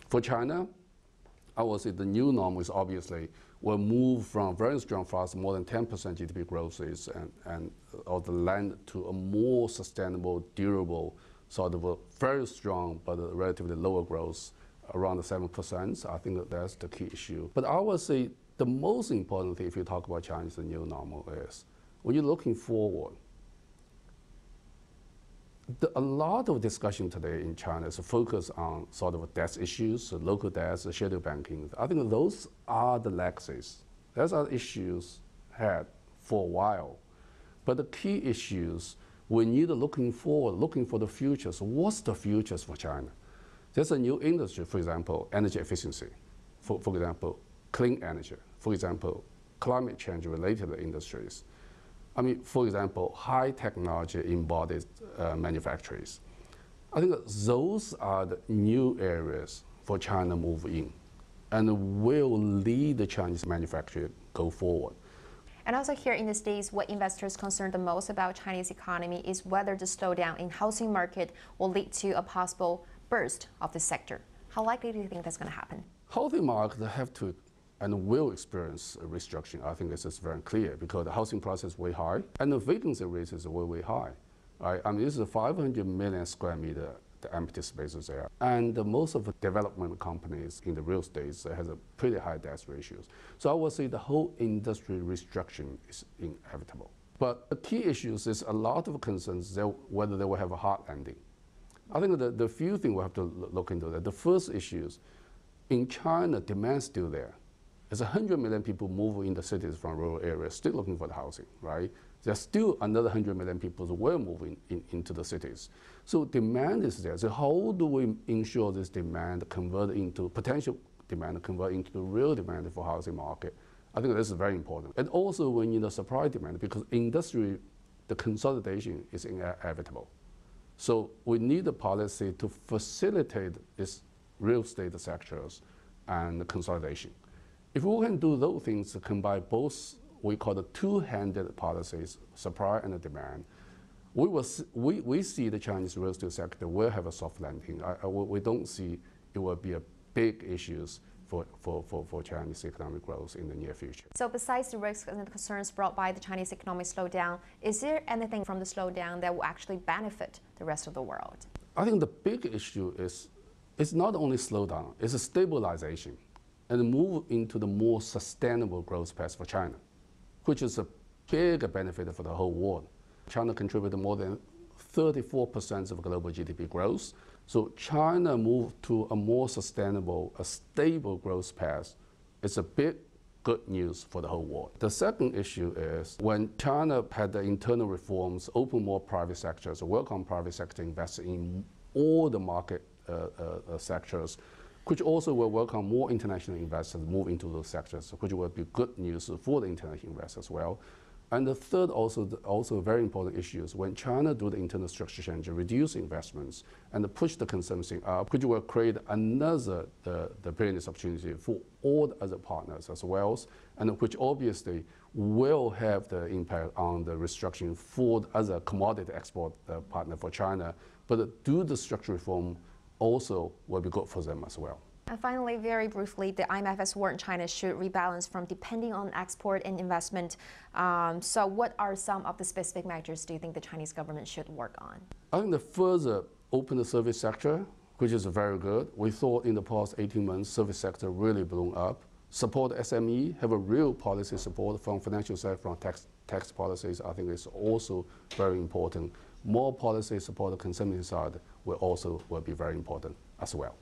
For China, I would say the new norm is obviously will move from very strong fast, more than 10% GDP growth is, and of the land to a more sustainable, durable, sort of a very strong but a relatively lower growth, around the 7%. I think that's the key issue. But I would say the most important thing if you talk about China is the new normal is, when you're looking forward, a lot of discussion today in China is focused on sort of debt issues, local debts, shadow banking. I think those are the legacies. Those are issues had for a while. But the key issues, we need looking forward, looking for the futures. What's the futures for China? There's a new industry, for example, energy efficiency. For example, clean energy. For example, climate change related industries. I mean, for example, high technology embodied manufacturers. I think those are the new areas for China move in and will lead the Chinese manufacturer go forward. And also here in the States, what investors concerned the most about Chinese economy is whether the slowdown in housing market will lead to a possible burst of the sector. How likely do you think that's going to happen? Housing market have to and will experience a restructuring. I think this is very clear because the housing price is way high and the vacancy rate is way, way high. Right? I mean, this is 500 million square meter, the empty spaces there. And most of the development companies in the real estate has a pretty high debt ratios. So I would say the whole industry restructuring is inevitable. But the key issues is a lot of concerns whether they will have a hard landing. I think the few things we have to look into that. The first issues, in China, demand is still there. There's 100 million people moving in the cities from rural areas, still looking for the housing, right? There's still another 100 million people who were moving into the cities. So demand is there. So how do we ensure this demand convert into potential demand, convert into the real demand for housing market? I think this is very important. And also we need a supply demand because industry, the consolidation is inevitable. So we need a policy to facilitate this real estate sectors and the consolidation. If we can do those things to combine both, we call the two-handed policies, supply and demand, we see the Chinese real estate sector will have a soft landing. We don't see it will be a big issues for Chinese economic growth in the near future. So besides the risks and the concerns brought by the Chinese economic slowdown, is there anything from the slowdown that will actually benefit the rest of the world? I think the big issue is it's not only slowdown, it's a stabilization and move into the more sustainable growth path for China, which is a big benefit for the whole world. China contributed more than 34% of global GDP growth. So China moved to a more sustainable, a stable growth path. It's a big good news for the whole world. The second issue is when China had the internal reforms, open more private sectors, welcome private sector invest in all the market sectors, which also will welcome more international investors move into those sectors, which will be good news for the international investors as well. And the third, also very important issue is when China do the internal structure change, reduce investments, and push the consumption up, which will create another the business opportunity for all the other partners as well, and which obviously will have the impact on the restructuring for the other commodity export partner for China. But do the structural reform also will be good for them as well. And finally, very briefly, the IMF has warned China should rebalance from depending on export and investment. So what are some of the specific measures do you think the Chinese government should work on? I think the further open the service sector, which is very good. We thought in the past 18 months, service sector really blown up. Support SME, have a real policy support from financial sector, from tax policies. I think it's also very important. More policy support on the consumption side will be very important as well.